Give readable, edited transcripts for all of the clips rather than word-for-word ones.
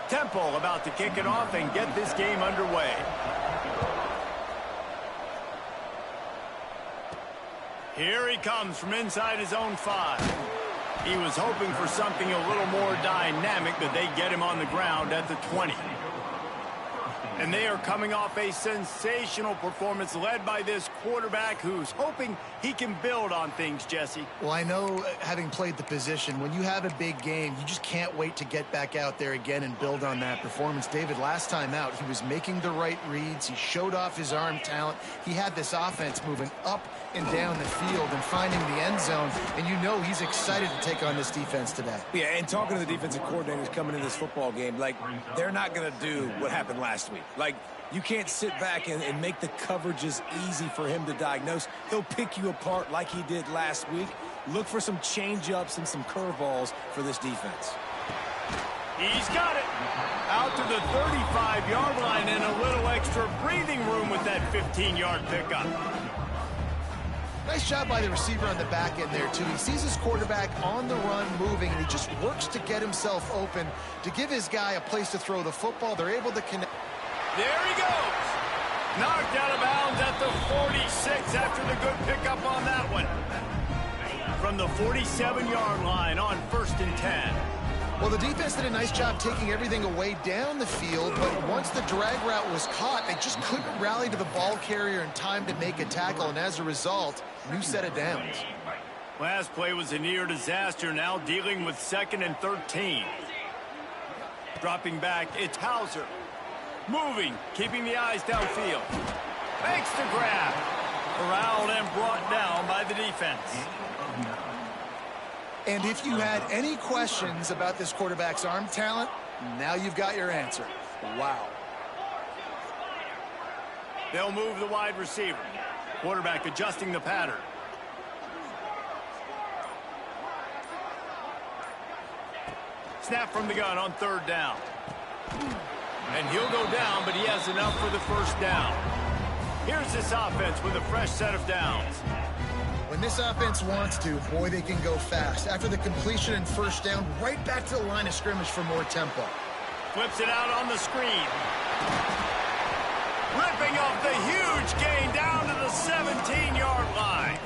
Temple about to kick it off and get this game underway. Here he comes from inside his own 5. He was hoping for something a little more dynamic, but they get him on the ground at the 20. And they are coming off a sensational performance led by this quarterback who's hoping he can build on things, Jesse. Well, I know, having played the position, when you have a big game, you just can't wait to get back out there again and build on that performance. David, last time out, he was making the right reads. He showed off his arm talent. He had this offense moving up and down the field and finding the end zone. And you know he's excited to take on this defense today. Yeah, and talking to the defensive coordinators coming in this football game, like, they're not going to do what happened last week. Like, you can't sit back and make the coverages easy for him to diagnose. He'll pick you apart like he did last week. Look for some change-ups and some curveballs for this defense. He's got it. Out to the 35-yard line and a little extra breathing room with that 15-yard pickup. Nice job by the receiver on the back end there, too. He sees his quarterback on the run moving, and he just works to get himself open to give his guy a place to throw the football. They're able to connect. There he goes. Knocked out of bounds at the 46 after the good pickup on that one. From the 47-yard line on 1st and 10. Well, the defense did a nice job taking everything away down the field, but once the drag route was caught, they just couldn't rally to the ball carrier in time to make a tackle, and as a result, new set of downs. Last play was a near disaster, now dealing with 2nd and 13. Dropping back, it's Hauser. Moving, keeping the eyes downfield. Makes the grab. Corralled and brought down by the defense. And if you had any questions about this quarterback's arm talent, now you've got your answer. Wow. They'll move the wide receiver. Quarterback adjusting the pattern. Snap from the gun on 3rd down. And he'll go down, but he has enough for the 1st down. Here's this offense with a fresh set of downs. When this offense wants to, boy, they can go fast. After the completion and 1st down, right back to the line of scrimmage for more tempo. Flips it out on the screen. Ripping off the huge gain down to the 17-yard line.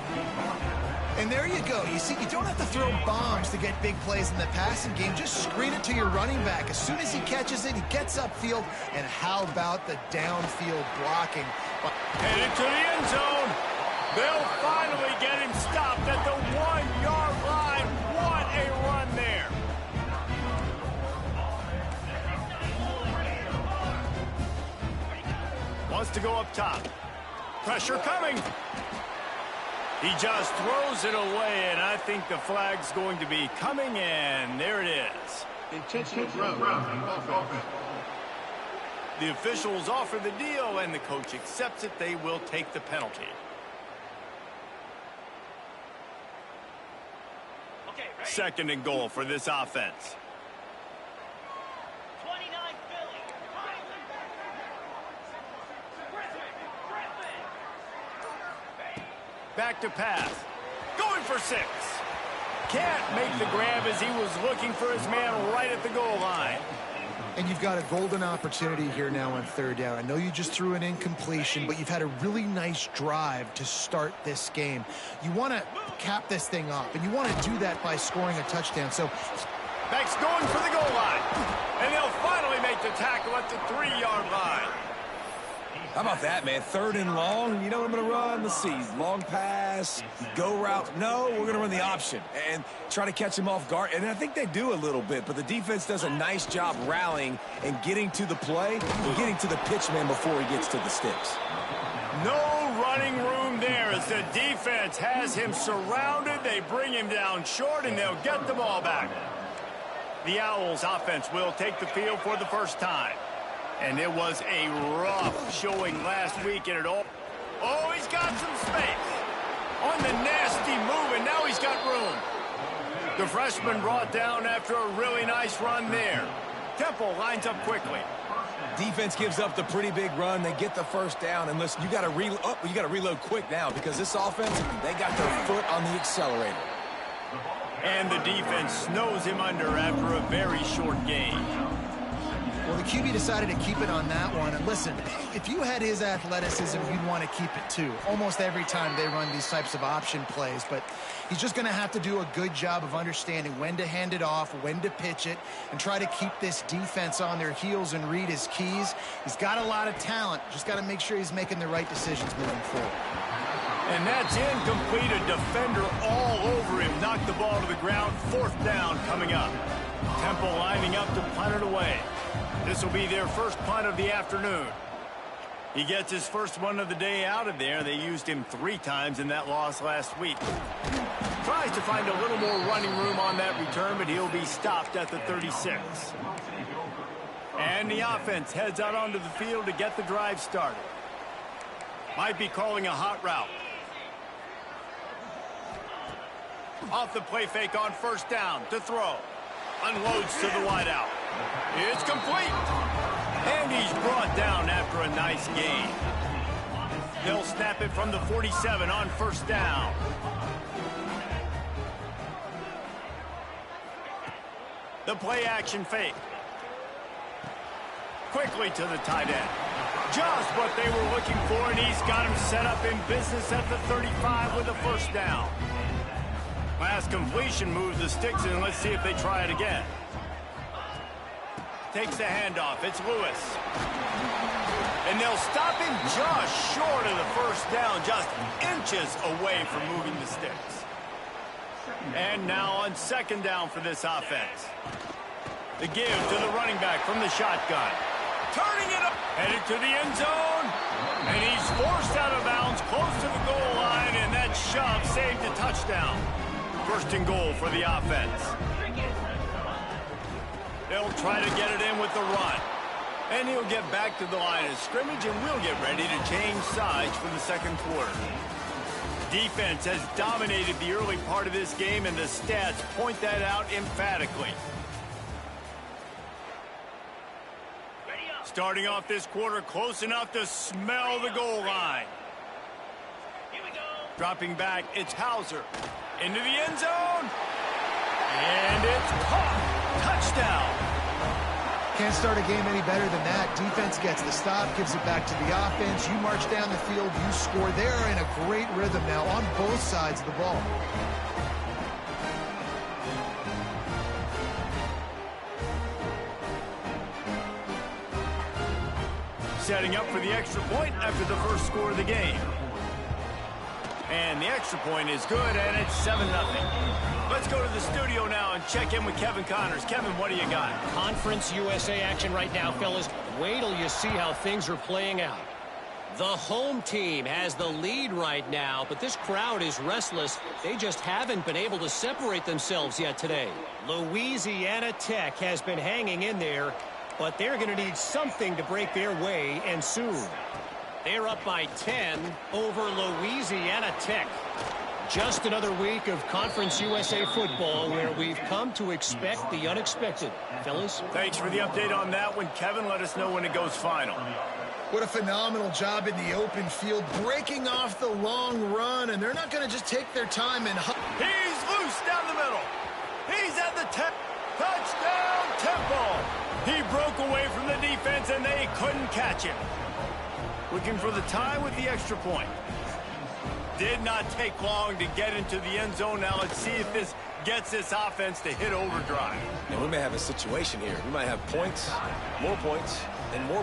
And there you go. You see, you don't have to throw bombs to get big plays in the passing game. Just screen it to your running back. As soon as he catches it, he gets upfield. And how about the downfield blocking? Headed to the end zone. They'll finally get him stopped at the 1-yard line. What a run there. Wants to go up top. Pressure coming. He just throws it away, and I think the flag's going to be coming, and there it is. Intentional ground. The officials offer the deal, and the coach accepts it. They will take the penalty. Second and goal for this offense. Back to pass. Going for 6. Can't make the grab as he was looking for his man right at the goal line. And you've got a golden opportunity here now on third down. I know you just threw an incompletion, but you've had a really nice drive to start this game. You want to cap this thing off, and you want to do that by scoring a touchdown. So, Beck's going for the goal line. And they'll finally make the tackle at the 3-yard line. How about that, man? Third and long. You know what I'm going to run? Let's see. Long pass, go route. No, we're going to run the option and try to catch him off guard. And I think they do a little bit, but the defense does a nice job rallying and getting to the play and getting to the pitch man before he gets to the sticks. No running room there as the defense has him surrounded. They bring him down short, and they'll get the ball back. The Owls offense will take the field for the first time. And it was a rough showing last week in it all. Oh, he's got some space. On the nasty move, and now he's got room. The freshman brought down after a really nice run there. Temple lines up quickly. Defense gives up the pretty big run. They get the first down. And listen, you got to reload quick now because this offense, they got their foot on the accelerator. And the defense snows him under after a very short game. well, the QB decided to keep it on that one. And listen, if you had his athleticism, you'd want to keep it too. Almost every time they run these types of option plays. But he's just going to have to do a good job of understanding when to hand it off, when to pitch it, and try to keep this defense on their heels and read his keys. He's got a lot of talent. Just got to make sure he's making the right decisions moving forward. And that's incomplete. A defender all over him. Knocked the ball to the ground. Fourth down coming up. Temple lining up to punt it away. This will be their first punt of the afternoon. He gets his first one of the day out of there. They used him 3 times in that loss last week. Tries to find a little more running room on that return, but he'll be stopped at the 36. And the offense heads out onto the field to get the drive started. Might be calling a hot route. Off the play fake on first down to throw. Unloads to the wideout. It's complete. And he's brought down after a nice gain. They'll snap it from the 47 on first down. The play action fake. Quickly to the tight end. Just what they were looking for, and he's got him set up in business at the 35 with a first down. Last completion moves the sticks, and let's see if they try it again. Takes the handoff. It's Lewis. And they'll stop him just short of the first down, just inches away from moving the sticks. And now on second down for this offense. The give to the running back from the shotgun. Turning it up. Headed to the end zone. And he's forced out of bounds close to the goal line, and that shove saved a touchdown. First and goal for the offense. They'll try to get it in with the run. And he'll get back to the line of scrimmage, and we'll get ready to change sides for the second quarter. Defense has dominated the early part of this game, and the stats point that out emphatically. Starting off this quarter close enough to smell the goal line. Dropping back, it's Hauser. Into the end zone. And it's caught. Touchdown. can't start a game any better than that. Defense gets the stop, gives it back to the offense. You march down the field, you score. They're in a great rhythm now on both sides of the ball. Setting up for the extra point after the first score of the game. And the extra point is good, and it's 7-0. Let's go to the studio now and check in with Kevin Connors. Kevin, what do you got? Conference USA action right now, fellas. Wait till you see how things are playing out. The home team has the lead right now, but this crowd is restless. They just haven't been able to separate themselves yet today. Louisiana Tech has been hanging in there, but they're going to need something to break their way, and soon. They're up by 10 over Louisiana Tech. Just another week of Conference USA football where we've come to expect the unexpected. Fellas? Thanks for the update on that one, Kevin. Let us know when it goes final. What a phenomenal job in the open field, breaking off the long run, and they're not going to just take their time and... He's loose down the middle. He's at the 10. Touchdown, Temple. He broke away from the defense, and they couldn't catch him. Looking for the tie with the extra point. Did not take long to get into the end zone. Now let's see if this gets this offense to hit overdrive. And we may have a situation here. We might have points, and more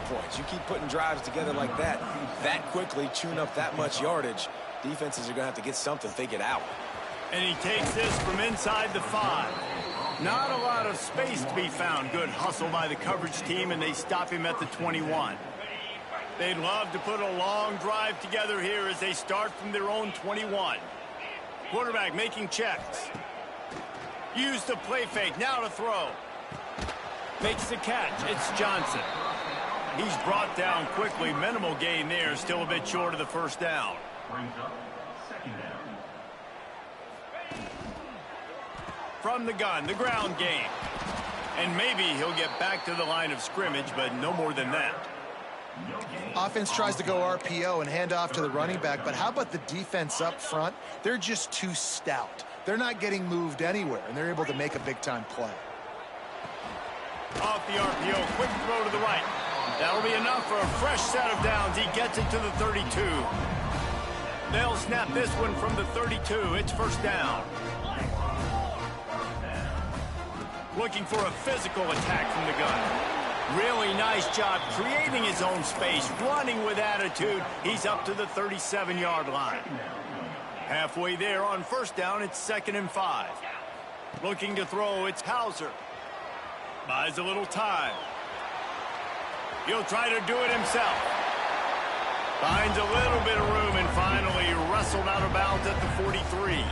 points. You keep putting drives together like that quickly, chewing up that much yardage, defenses are going to have to get something figured out. And he takes this from inside the 5. Not a lot of space to be found. Good hustle by the coverage team, and they stop him at the 21. They'd love to put a long drive together here as they start from their own 21. Quarterback making checks. Use the play fake. Now to throw. Makes the catch. It's Johnson. He's brought down quickly. Minimal gain there. Still a bit short of the first down. From the gun, the ground game. And maybe he'll get back to the line of scrimmage, but no more than that. Offense tries to go RPO and hand off to the running back, but how about the defense up front? They're just too stout. They're not getting moved anywhere, and they're able to make a big-time play. Off the RPO, quick throw to the right. That'll be enough for a fresh set of downs. He gets it to the 32. They'll snap this one from the 32. It's first down. Looking for a physical attack from the gun. Really nice job creating his own space, running with attitude. He's up to the 37-yard line. Halfway there on first down, it's 2nd and 5. Looking to throw, it's Hauser. Buys a little time. He'll try to do it himself. Finds a little bit of room and finally wrestled out of bounds at the 43.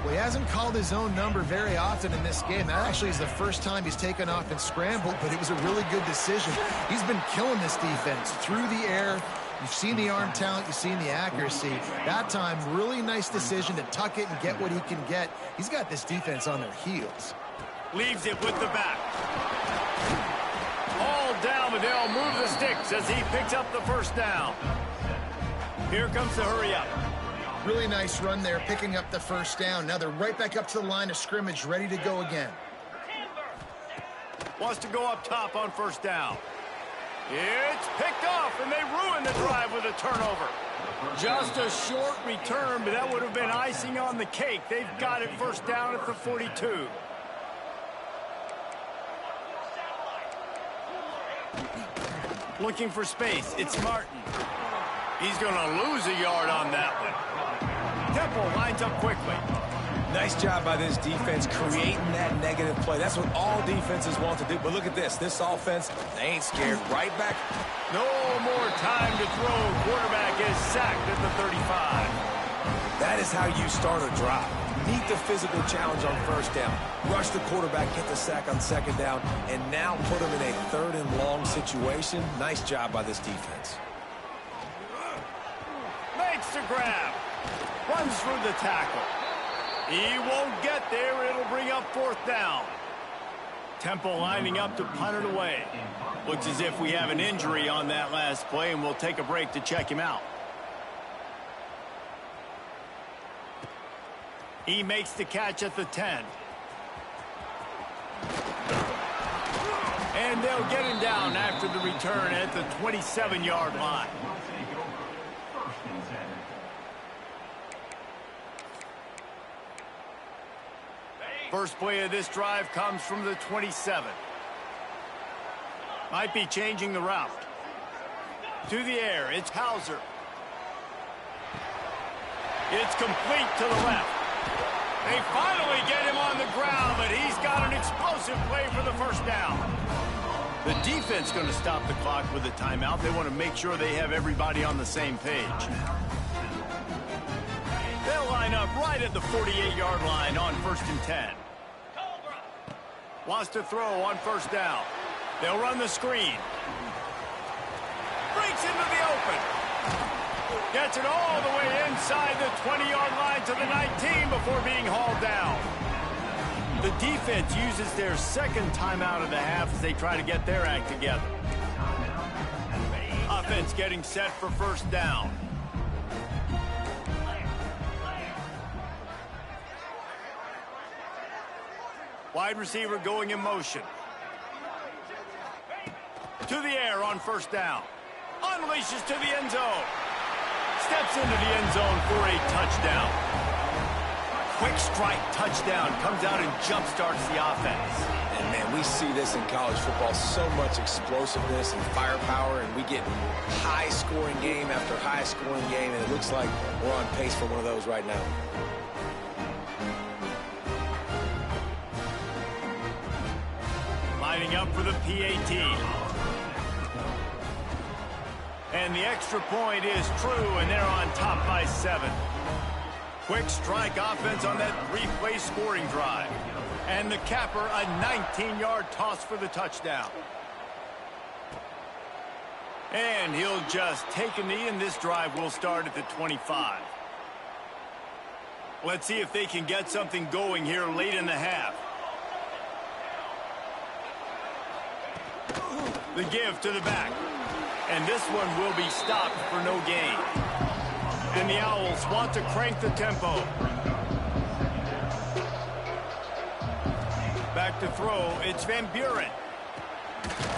Well, he hasn't called his own number very often in this game. That actually is the first time he's taken off and scrambled, but it was a really good decision. He's been killing this defense through the air. You've seen the arm talent, you've seen the accuracy. That time, really nice decision to tuck it and get what he can get. He's got this defense on their heels. Leaves it with the back. All down, but they'll move the sticks as he picks up the first down. Here comes the hurry up. Really nice run there, picking up the first down. Now they're right back up to the line of scrimmage, ready to go again. Wants to go up top on first down. It's picked off, and they ruin the drive with a turnover. Just a short return, but that would have been icing on the cake. They've got it first down at the 42. Looking for space. It's Martin. He's going to lose a yard on that one. Temple lines up quickly. Nice job by this defense creating that negative play. That's what all defenses want to do. But look at this. This offense, they ain't scared. Right back. No more time to throw. Quarterback is sacked at the 35. That is how you start a drive. Meet the physical challenge on first down. Rush the quarterback, get the sack on second down, and now put him in a 3rd and long situation. Nice job by this defense. Makes the grab. Runs through the tackle. He won't get there. It'll bring up 4th down. Temple lining up to punt it away. Looks as if we have an injury on that last play, and we'll take a break to check him out. He makes the catch at the 10. And they'll get him down after the return at the 27-yard line. First play of this drive comes from the 27. Might be changing the route. To the air, it's Hauser. It's complete to the left. They finally get him on the ground, but he's got an explosive play for the first down. The defense going to stop the clock with a timeout. They want to make sure they have everybody on the same page. They'll line up right at the 48-yard line on 1st and 10. Wants to throw on first down. They'll run the screen. Breaks into the open. Gets it all the way inside the 20-yard line to the 19 before being hauled down. The defense uses their second timeout of the half as they try to get their act together. Offense getting set for first down. Wide receiver going in motion. To the air on first down. Unleashes to the end zone. Steps into the end zone for a touchdown. Quick strike touchdown. Comes out and jump-starts the offense. And, man, we see this in college football. So much explosiveness and firepower, and we get high-scoring game after high-scoring game, and it looks like we're on pace for one of those right now. Lining up for the PAT. And the extra point is true, and they're on top by 7. Quick strike offense on that 3-play scoring drive. And the capper, a 19-yard toss for the touchdown. And he'll just take a knee, and this drive will start at the 25. Let's see if they can get something going here late in the half. The give to the back. And this one will be stopped for no gain. And the Owls want to crank the tempo. Back to throw, it's Van Buren.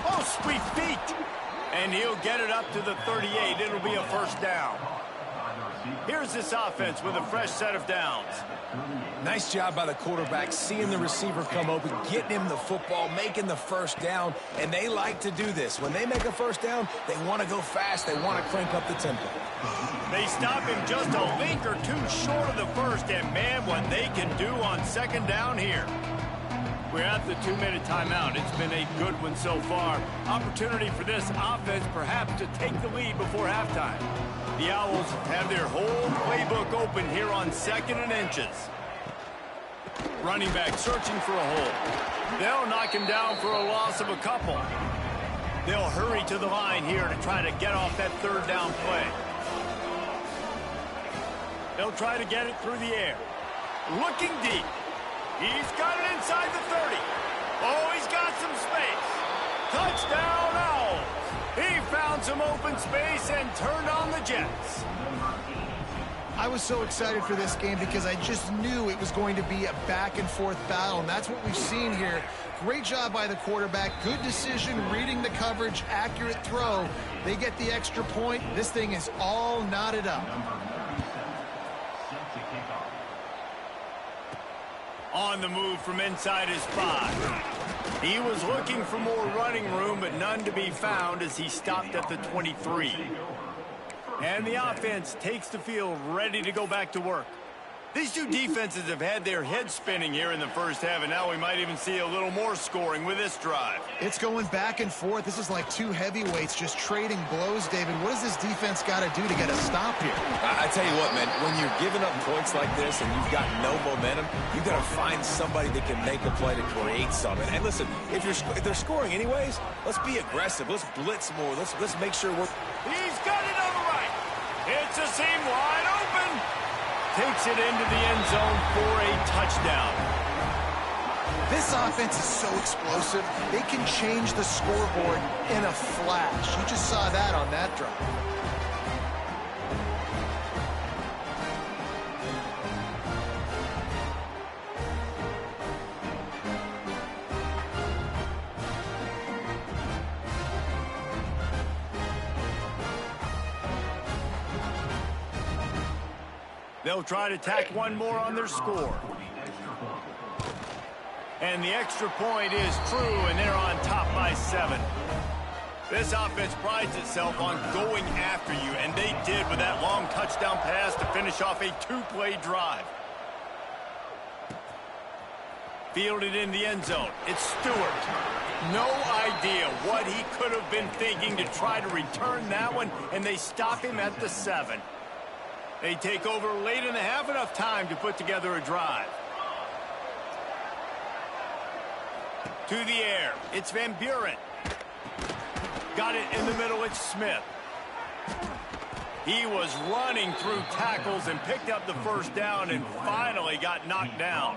Oh, sweet feet. And he'll get it up to the 38. It'll be a first down. Here's this offense with a fresh set of downs. Nice job by the quarterback, seeing the receiver come open, getting him the football, making the first down, and they like to do this. When they make a first down, they want to go fast. They want to crank up the tempo. They stop him just a link or two short of the first, and man, what they can do on second down here. We're at the 2-minute timeout. It's been a good one so far. Opportunity for this offense perhaps to take the lead before halftime. The Owls have their whole playbook open here on 2nd and inches. Running back searching for a hole. They'll knock him down for a loss of a couple. They'll hurry to the line here to try to get off that 3rd down play. They'll try to get it through the air. Looking deep. He's got it inside the 30. Oh, he's got some space. Touchdown, Owls. He found some open space and turned on the Jets. I was so excited for this game because I just knew it was going to be a back-and-forth battle, and that's what we've seen here. Great job by the quarterback. Good decision, reading the coverage, accurate throw. They get the extra point. This thing is all knotted up. On the move from inside his 5. He was looking for more running room, but none to be found as he stopped at the 23. And the offense takes the field ready to go back to work. These two defenses have had their heads spinning here in the first half, and now we might even see a little more scoring with this drive. It's going back and forth. This is like two heavyweights just trading blows, David. What does this defense got to do to get a stop here? I tell you what, man, when you're giving up points like this and you've got no momentum, you've got to find somebody that can make a play to create something. And listen, if they're scoring anyways, let's be aggressive. Let's blitz more. Let's make sure we're... He's got it on the right. It's a seam wide open. Takes it into the end zone for a touchdown. This offense is so explosive. They can change the scoreboard in a flash. You just saw that on that drive. They'll try to tack one more on their score. And the extra point is true, and they're on top by 7. This offense prides itself on going after you, and they did with that long touchdown pass to finish off a 2-play drive. Fielded in the end zone. It's Stewart. No idea what he could have been thinking to try to return that one, and they stop him at the 7. They take over late in the half, enough time to put together a drive. To the air. It's Van Buren. Got it in the middle. It's Smith. He was running through tackles and picked up the first down and finally got knocked down.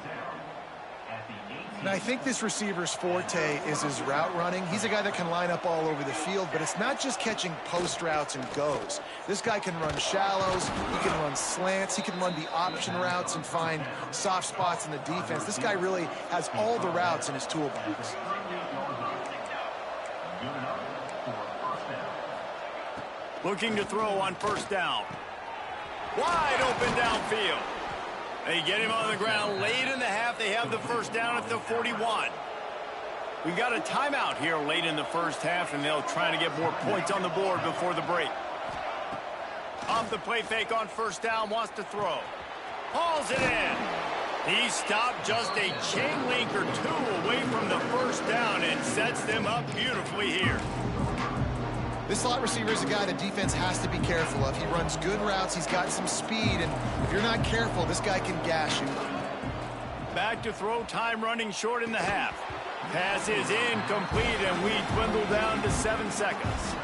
And I think this receiver's forte is his route running. He's a guy that can line up all over the field, but it's not just catching post routes and goes. This guy can run shallows, he can run slants, he can run the option routes and find soft spots in the defense. This guy really has all the routes in his toolbox. Looking to throw on first down. Wide open downfield. They get him on the ground late in the half. They have the first down at the 41. We got a timeout here late in the first half, and they'll try to get more points on the board before the break. Off the play fake on first down, wants to throw. Hauls it in. He stopped just a chain link or two away from the first down and sets them up beautifully here. This slot receiver is a guy the defense has to be careful of. He runs good routes, he's got some speed, and if you're not careful, this guy can gash you. Back to throw, time running short in the half. Pass is incomplete, and we dwindle down to 7 seconds.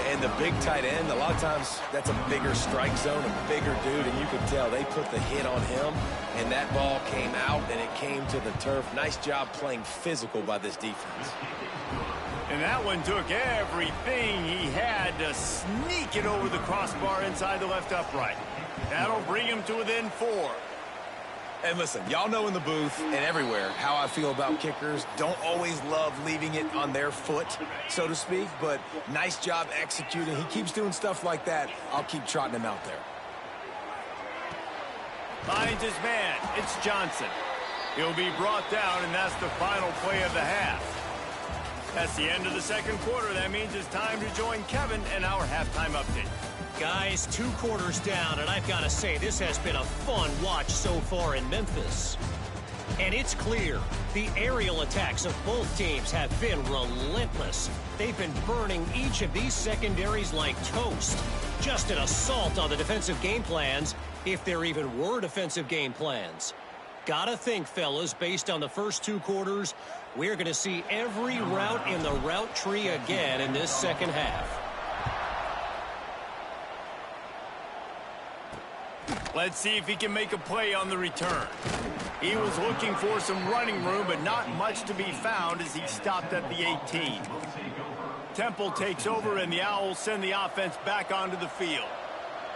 And the big tight end, a lot of times that's a bigger strike zone, a bigger dude, and you can tell they put the hit on him, and that ball came out, and it came to the turf. Nice job playing physical by this defense. And that one took everything he had to sneak it over the crossbar inside the left upright. That'll bring him to within 4. And listen, y'all know in the booth and everywhere how I feel about kickers. Don't always love leaving it on their foot, so to speak, but nice job executing. He keeps doing stuff like that. I'll keep trotting him out there. Finds his man. It's Johnson. He'll be brought down, and that's the final play of the half. That's the end of the second quarter. That means it's time to join Kevin and our halftime update. Guys, 2 quarters down, and I've got to say, this has been a fun watch so far in Memphis. And it's clear, the aerial attacks of both teams have been relentless. They've been burning each of these secondaries like toast. Just an assault on the defensive game plans, if there even were defensive game plans. Gotta think, fellas, based on the first 2 quarters, we're going to see every route in the route tree again in this second half. Let's see if he can make a play on the return. He was looking for some running room, but not much to be found as he stopped at the 18. Temple takes over, and the Owls send the offense back onto the field.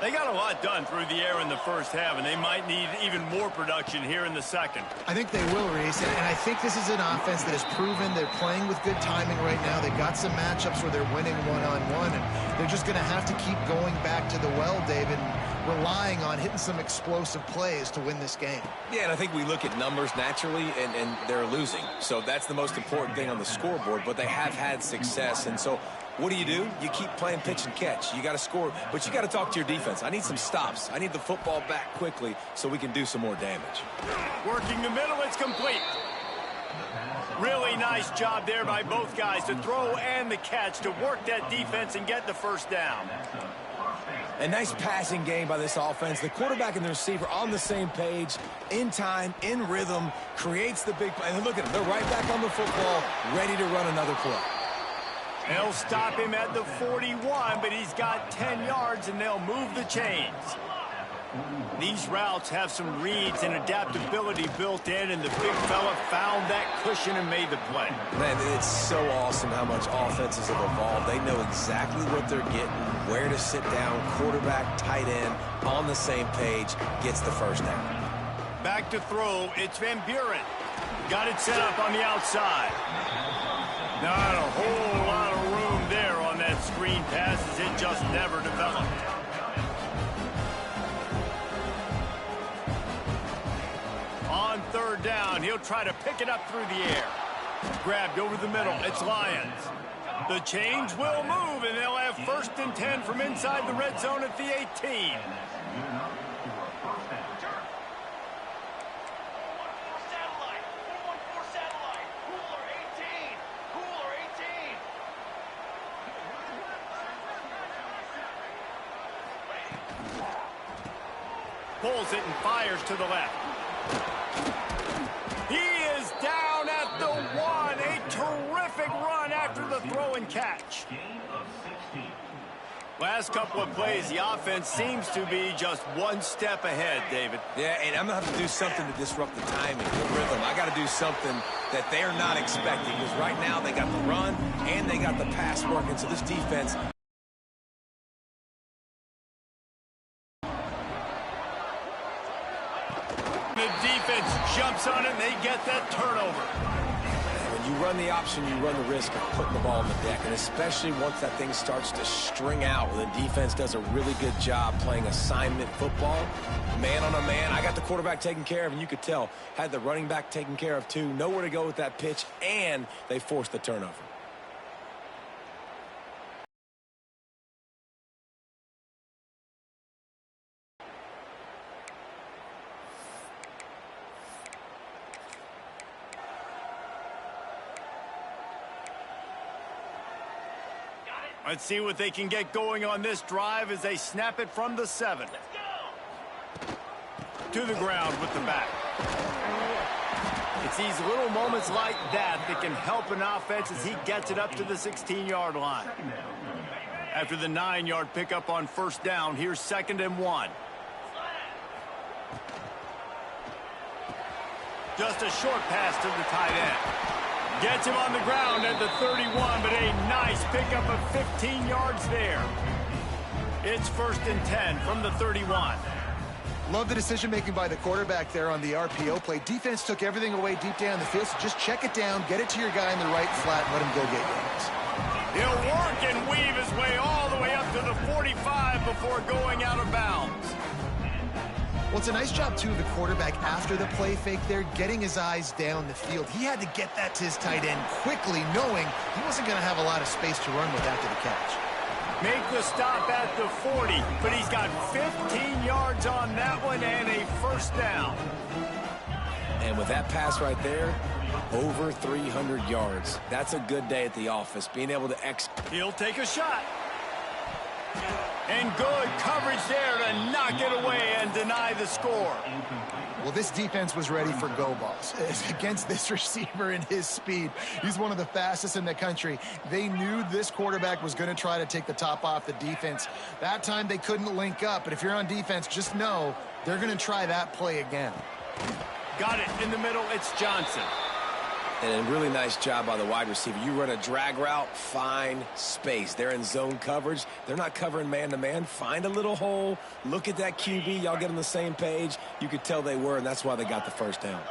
They got a lot done through the air in the first half, and they might need even more production here in the second. I think they will, Reese, and I think this is an offense that has proven they're playing with good timing right now. They've got some matchups where they're winning one-on-one, and they're just going to have to keep going back to the well, David, and relying on hitting some explosive plays to win this game. Yeah, and I think we look at numbers naturally, and they're losing. So that's the most important thing on the scoreboard, but they have had success, and so what do? You keep playing pitch and catch. You got to score, but you got to talk to your defense. I need some stops. I need the football back quickly so we can do some more damage. Working the middle, it's complete. Really nice job there by both guys to throw and the catch to work that defense and get the first down. A nice passing game by this offense. The quarterback and the receiver on the same page, in time, in rhythm, creates the big play. And look at them. They're right back on the football, ready to run another play. They'll stop him at the 41, but he's got 10 yards, and they'll move the chains. These routes have some reads and adaptability built in, and the big fella found that cushion and made the play. Man, it's so awesome how much offenses have evolved. They know exactly what they're getting, where to sit down, quarterback, tight end, on the same page, gets the first down. Back to throw, it's Van Buren. Got it set up on the outside. Not a whole lot of room there on that screen pass as it just never developed. third down. He'll try to pick it up through the air. Grabbed over the middle. It's Lions. The chains will move, and they'll have 1st and 10 from inside the red zone at the 18. Pulls it and fires to the left. He is down at the 1. A terrific run after the throw and catch. Last couple of plays, the offense seems to be just one step ahead, David. Yeah, and I'm going to have to do something to disrupt the timing, the rhythm. I got to do something that they're not expecting, because right now they got the run and they got the pass working, so this defense... The defense jumps on it, and they get that turnover. When you run the option, you run the risk of putting the ball on the deck, and especially once that thing starts to string out, the defense does a really good job playing assignment football. Man on a man, I got the quarterback taken care of, and you could tell, had the running back taken care of too, nowhere to go with that pitch, and they forced the turnover. Let's see what they can get going on this drive as they snap it from the 7. To the ground with the back. It's these little moments like that that can help an offense as he gets it up to the 16-yard line. After the 9-yard pickup on 1st down, here's 2nd and 1. Just a short pass to the tight end. Gets him on the ground at the 31, but a nice pickup of 15 yards there. It's 1st and 10 from the 31. Love the decision-making by the quarterback there on the RPO play. Defense took everything away deep down the field, so just check it down, get it to your guy in the right flat, and let him go get yards. He'll work and weave his way all the way up to the 45 before going out of bounds. Well, it's a nice job, too, of the quarterback after the play fake there, getting his eyes down the field. He had to get that to his tight end quickly, knowing he wasn't going to have a lot of space to run with after the catch. Make the stop at the 40, but he's got 15 yards on that one and a 1st down. And with that pass right there, over 300 yards. That's a good day at the office, being able to execute. He'll take a shot. And good coverage there to knock it away and deny the score. Well, this defense was ready for go balls. Against this receiver and his speed, he's one of the fastest in the country. They knew this quarterback was going to try to take the top off the defense. That time they couldn't link up, but if you're on defense, just know they're going to try that play again. Got it in the middle. It's Johnson. And a really nice job by the wide receiver. You run a drag route, find space. They're in zone coverage. They're not covering man-to-man. Find a little hole. Look at that QB. Y'all get on the same page. You could tell they were, and that's why they got the 1st down.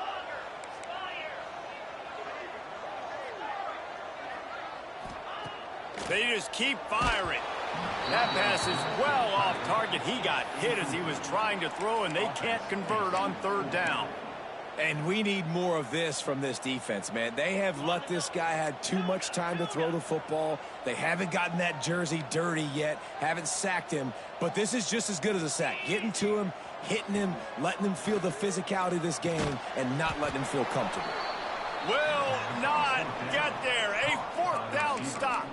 They just keep firing. That pass is well off target. He got hit as he was trying to throw, and they can't convert on 3rd down. And we need more of this from this defense, man. They have let this guy have too much time to throw the football. They haven't gotten that jersey dirty yet, haven't sacked him. But this is just as good as a sack. Getting to him, hitting him, letting him feel the physicality of this game, and not letting him feel comfortable. Will not get there. A 4th down stop.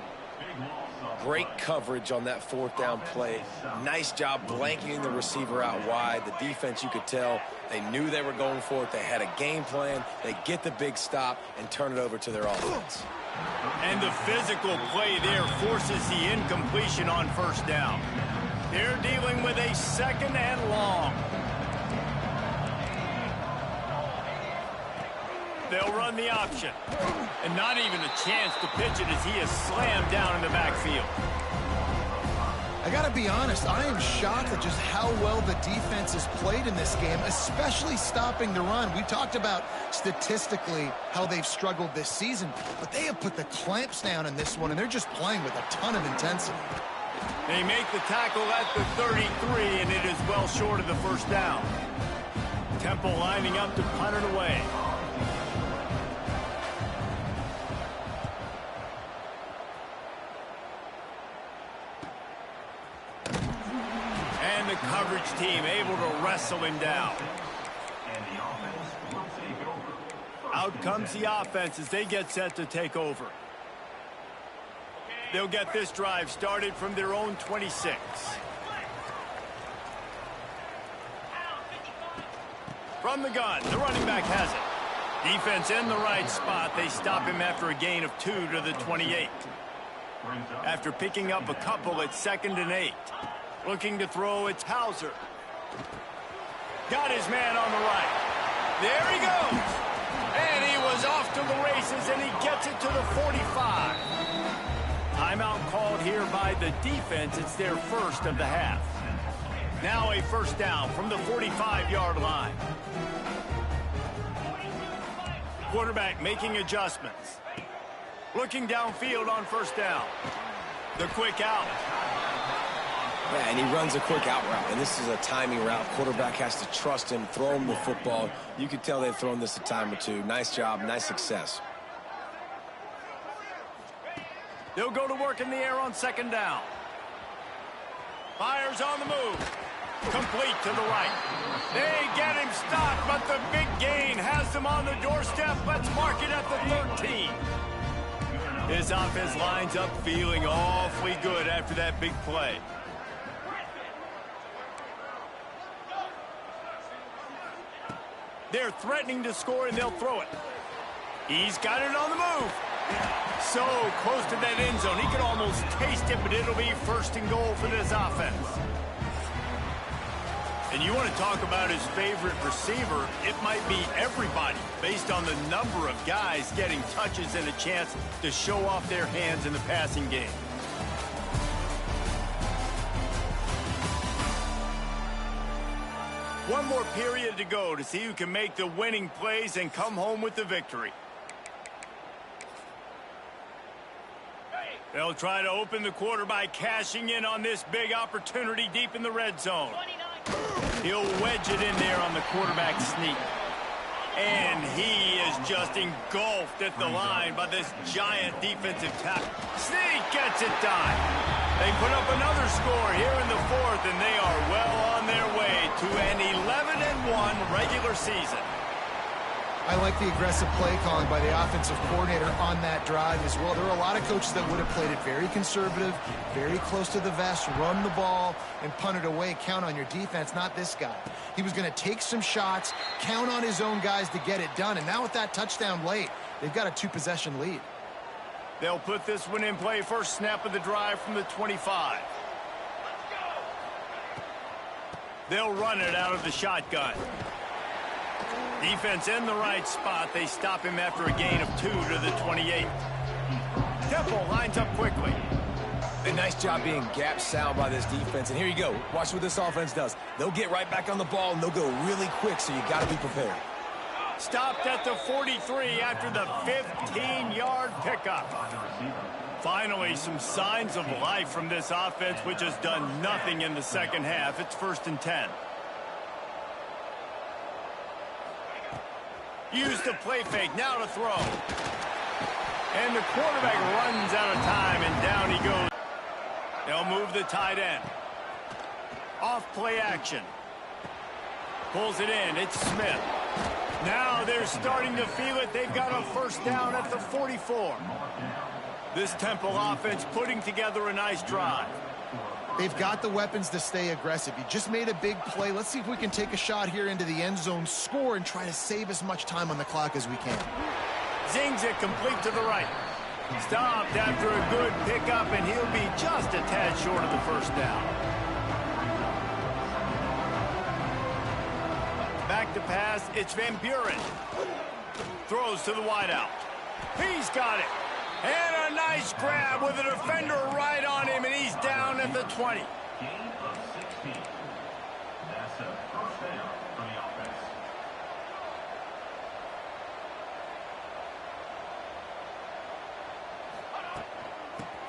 Great coverage on that 4th down play. Nice job blanketing the receiver out wide. The defense, you could tell, they knew they were going for it. They had a game plan. They get the big stop and turn it over to their offense. And the physical play there forces the incompletion on 1st down. They're dealing with a 2nd and long. They'll run the option. And not even a chance to pitch it as he is slammed down in the backfield. I got to be honest, I am shocked at just how well the defense has played in this game, especially stopping the run. We talked about statistically how they've struggled this season, but they have put the clamps down in this one, and they're just playing with a ton of intensity. They make the tackle at the 33, and it is well short of the 1st down. Temple lining up to punt it away. coverage team able to wrestle him down. Out comes the offense as they get set to take over. They'll get this drive started from their own 26. From the gun, the running back has it. Defense in the right spot. They stop him after a gain of 2 to the 28. After picking up a couple, it's 2nd and 8. Looking to throw, it's Hauser. Got his man on the right. There he goes. And he was off to the races, and he gets it to the 45. Timeout called here by the defense. It's their first of the half. Now a first down from the 45-yard line. Quarterback making adjustments. Looking downfield on first down. The quick out. Yeah, and he runs a quick out route, and this is a timing route. Quarterback has to trust him, throw him the football. You can tell they've thrown this a time or two. Nice job, nice success. They'll go to work in the air on 2nd down. Fires on the move. Complete to the right. They get him stopped, but the big gain has them on the doorstep. Let's mark it at the 13. His offense lines up feeling awfully good after that big play. They're threatening to score, and they'll throw it. He's got it on the move. So close to that end zone. He could almost taste it, but it'll be 1st and goal for this offense. And you want to talk about his favorite receiver, it might be everybody based on the number of guys getting touches and a chance to show off their hands in the passing game. One more period to go to see who can make the winning plays and come home with the victory. They'll try to open the quarter by cashing in on this big opportunity deep in the red zone. He'll wedge it in there on the quarterback sneak. And he is just engulfed at the line by this giant defensive tackle. Sneak gets it done. They put up another score here in the 4th, and they are well on their way to an 11-1 regular season. I like the aggressive play calling by the offensive coordinator on that drive as well. There are a lot of coaches that would have played it very conservative, very close to the vest, run the ball, and punt it away. Count on your defense, not this guy. He was going to take some shots, count on his own guys to get it done. And now with that touchdown late, they've got a 2-possession lead. They'll put this one in play. First snap of the drive from the 25. They'll run it out of the shotgun. Defense in the right spot. They stop him after a gain of 2 to the 28. Temple lines up quickly. A nice job being gap sound by this defense. And here you go. Watch what this offense does. They'll get right back on the ball, and they'll go really quick, so you got to be prepared. Stopped at the 43 after the 15-yard pickup. Finally, some signs of life from this offense, which has done nothing in the second half. It's 1st and 10. Use the play fake, now to throw. And the quarterback runs out of time, and down he goes. They'll move the tight end. Off play action. Pulls it in, it's Smith. Now they're starting to feel it. They've got a first down at the 44. This Temple offense putting together a nice drive. They've got the weapons to stay aggressive. You just made a big play. Let's see if we can take a shot here into the end zone, score, and try to save as much time on the clock as we can. Zings it complete to the right. Stopped after a good pickup, and he'll be just a tad short of the first down. Back to pass, it's Van Buren. Throws to the wideout. He's got it. And a nice grab with a defender right on him, and he's down at the 20.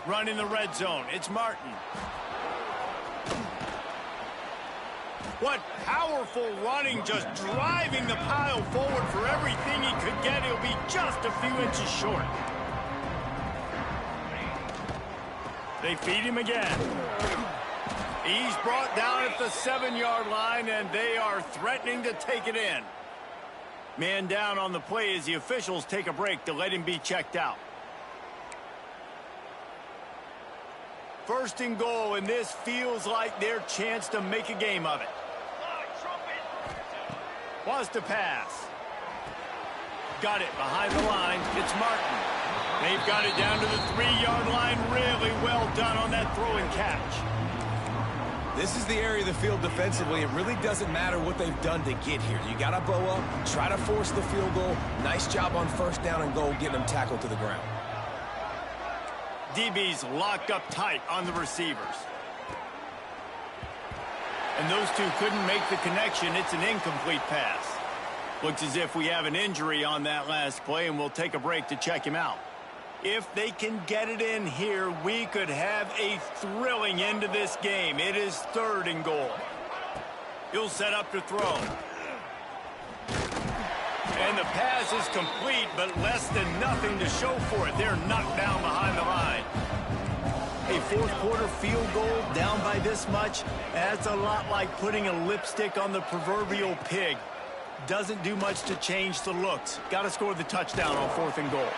Run in the red zone. It's Martin. What powerful running, just driving the pile forward for everything he could get. He'll be just a few inches short. They feed him again. He's brought down at the 7-yard line, and they are threatening to take it in. Man down on the play as the officials take a break to let him be checked out. First and goal, and this feels like their chance to make a game of it. Wants to pass. Got it behind the line. It's Martin. They've got it down to the 3-yard line. Really well done on that throw and catch. This is the area of the field defensively. It really doesn't matter what they've done to get here. You got to bow up, try to force the field goal. Nice job on first down and goal, getting them tackled to the ground. DB's locked up tight on the receivers. And those two couldn't make the connection. It's an incomplete pass. Looks as if we have an injury on that last play, and we'll take a break to check him out. If they can get it in here, we could have a thrilling end to this game. It is 3rd and goal. He'll set up to throw. And the pass is complete, but less than nothing to show for it. They're knocked down behind the line. A fourth-quarter field goal down by this much, that's a lot like putting a lipstick on the proverbial pig. Doesn't do much to change the looks. Got to score the touchdown on 4th and goal.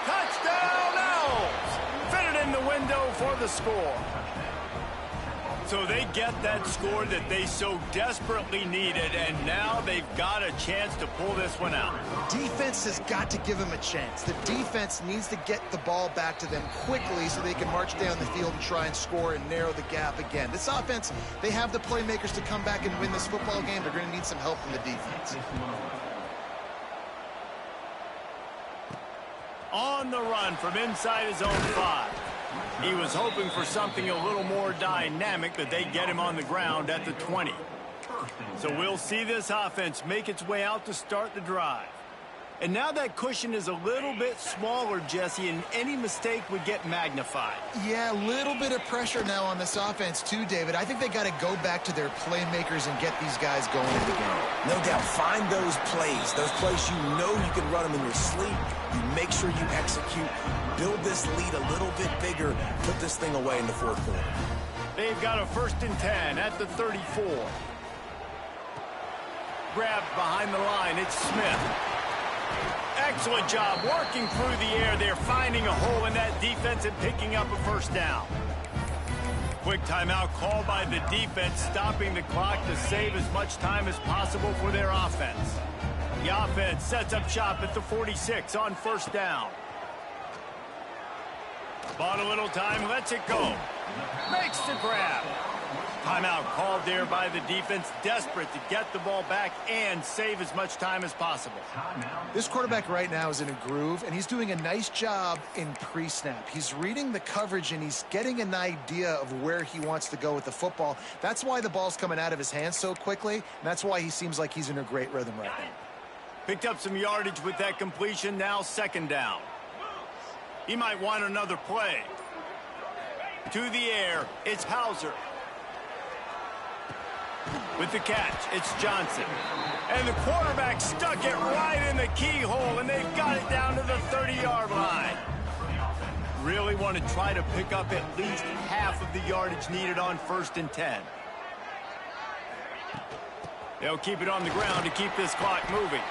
Touchdown Owls! Fitted in the window for the score. So they get that score that they so desperately needed, and now they've got a chance to pull this one out. Defense has got to give them a chance. The defense needs to get the ball back to them quickly so they can march down the field and try and score and narrow the gap again. This offense, they have the playmakers to come back and win this football game. They're going to need some help from the defense. On the run from inside his own 5. He was hoping for something a little more dynamic, but they get him on the ground at the 20. So we'll see this offense make its way out to start the drive. And now that cushion is a little bit smaller, Jesse, and any mistake would get magnified. Yeah, a little bit of pressure now on this offense too, David. I think they got to go back to their playmakers and get these guys going in the game. No doubt, find those plays you know you can run them in your sleep. You make sure you execute, build this lead a little bit bigger, put this thing away in the 4th quarter. They've got a 1st and 10 at the 34. Grabbed behind the line, it's Smith. Excellent job working through the air. They're finding a hole in that defense and picking up a 1st down. Quick timeout called by the defense, stopping the clock to save as much time as possible for their offense. The offense sets up shop at the 46 on 1st down. Bought a little time, lets it go. Makes the grab. Timeout called there by the defense, desperate to get the ball back and save as much time as possible. This quarterback right now is in a groove, and he's doing a nice job in pre-snap. He's reading the coverage, and he's getting an idea of where he wants to go with the football. That's why the ball's coming out of his hands so quickly, and that's why he seems like he's in a great rhythm right now. Picked up some yardage with that completion, now 2nd down. He might want another play. To the air, it's Hauser. With the catch, it's Johnson. And the quarterback stuck it right in the keyhole, and they've got it down to the 30-yard line. Really want to try to pick up at least half of the yardage needed on 1st and 10. They'll keep it on the ground to keep this clock moving.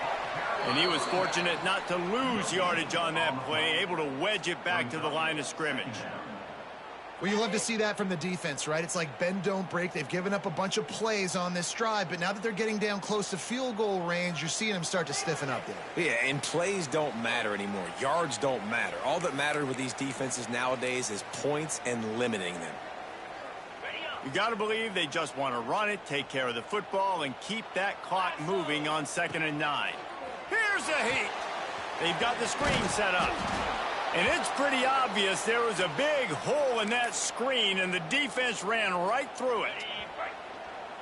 And he was fortunate not to lose yardage on that play, able to wedge it back to the line of scrimmage. Well, you love to see that from the defense, right? It's like bend, don't break. They've given up a bunch of plays on this drive, but now that they're getting down close to field goal range, you're seeing them start to stiffen up there. Yeah, and plays don't matter anymore. Yards don't matter. All that matters with these defenses nowadays is points and limiting them. You got to believe they just want to run it, take care of the football, and keep that clock moving on 2nd and 9. Here's a heat. They've got the screen set up. And it's pretty obvious there was a big hole in that screen, and the defense ran right through it.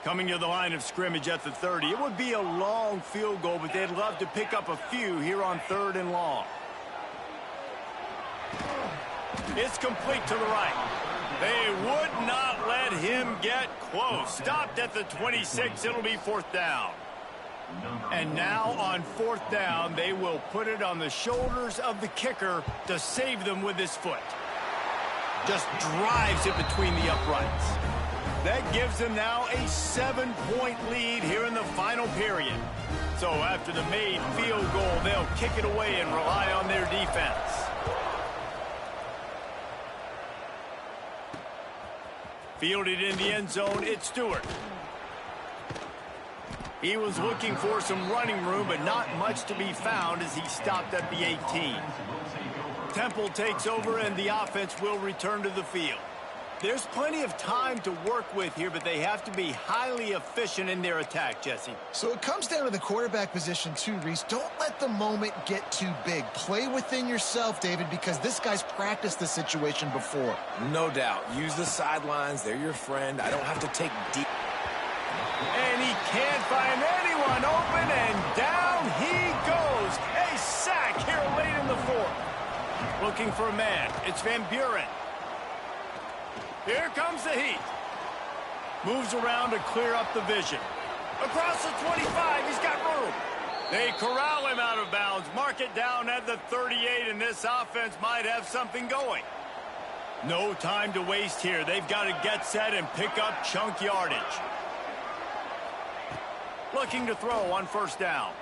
Coming to the line of scrimmage at the 30. It would be a long field goal, but they'd love to pick up a few here on 3rd and long. It's complete to the right. They would not let him get close. Stopped at the 26. It'll be 4th down. And now on 4th down, they will put it on the shoulders of the kicker to save them with his foot. Just drives it between the uprights. That gives them now a 7-point lead here in the final period. So after the made field goal, they'll kick it away and rely on their defense. Fielded in the end zone, it's Stewart. He was looking for some running room, but not much to be found as he stopped at the 18. Temple takes over, and the offense will return to the field. There's plenty of time to work with here, but they have to be highly efficient in their attack, Jesse. So it comes down to the quarterback position too, Reese. Don't let the moment get too big. Play within yourself, David, because this guy's practiced the situation before. No doubt. Use the sidelines. They're your friend. I don't have to take deep. And he can't find anyone open, and down he goes. A sack here late in the fourth. Looking for a man. It's Van Buren. Here comes the heat. Moves around to clear up the vision. Across the 25, he's got room. They corral him out of bounds. Mark it down at the 38, and this offense might have something going. No time to waste here. They've got to get set and pick up chunk yardage. Looking to throw on first down.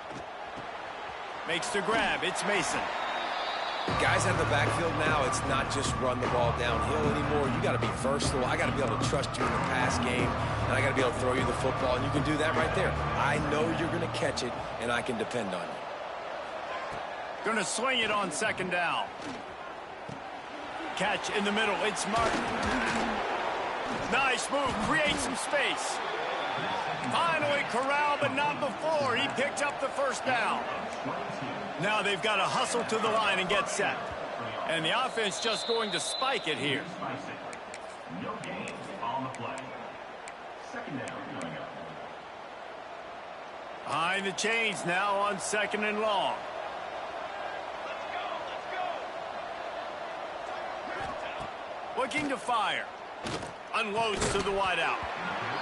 Makes the grab. It's Mason. Guys out of the backfield now, it's not just run the ball downhill anymore. You got to be versatile. I got to be able to trust you in the pass game, and I got to be able to throw you the football, and you can do that right there. I know you're going to catch it, and I can depend on you. Going to swing it on second down. Catch in the middle. It's Martin. Nice move. Create some space. Finally corralled, but not before. He picked up the first down. Now they've got to hustle to the line and get set. And the offense just going to spike it here. No gain on the play. Second down coming up. Behind the chains now on second and long. Looking to fire. Unloads to the wideout.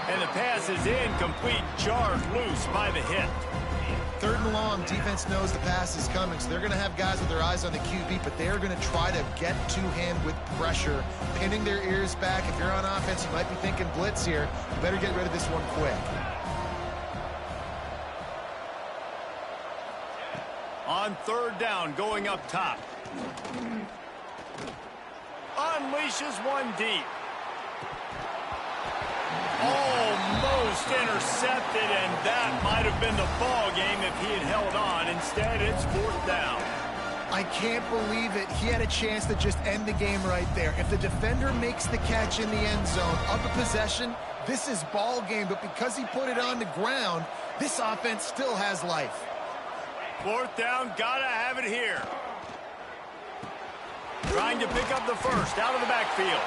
And the pass is incomplete. Charged loose by the hit. Third and long, defense knows the pass is coming, so they're going to have guys with their eyes on the QB, but they're going to try to get to him with pressure, pinning their ears back. If you're on offense, you might be thinking blitz here. You better get rid of this one quick. On third down, going up top. Unleashes one deep. Almost intercepted, and that might have been the ball game if he had held on. Instead, it's fourth down. I can't believe it. He had a chance to just end the game right there. If the defender makes the catch in the end zone of a possession, this is ball game. But because he put it on the ground, this offense still has life. Fourth down, gotta have it here. Trying to pick up the first out of the backfield.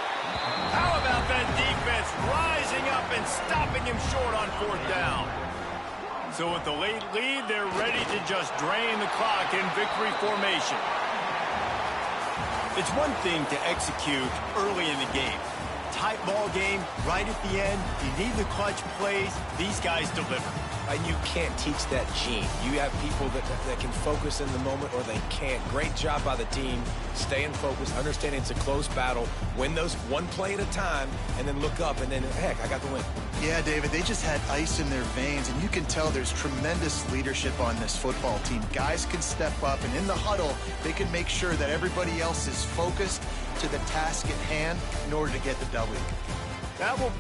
How about that defense rising up and stopping him short on fourth down? So with the late lead, they're ready to just drain the clock in victory formation. It's one thing to execute early in the game. Tight ball game, right at the end. You need the clutch plays. These guys deliver. And you can't teach that gene. You have people that can focus in the moment or they can't. Great job by the team, staying focused, understanding it's a close battle, win those one play at a time, and then look up, and then, heck, I got the win. Yeah, David, they just had ice in their veins, and you can tell there's tremendous leadership on this football team. Guys can step up, and in the huddle, they can make sure that everybody else is focused to the task at hand in order to get the W. That will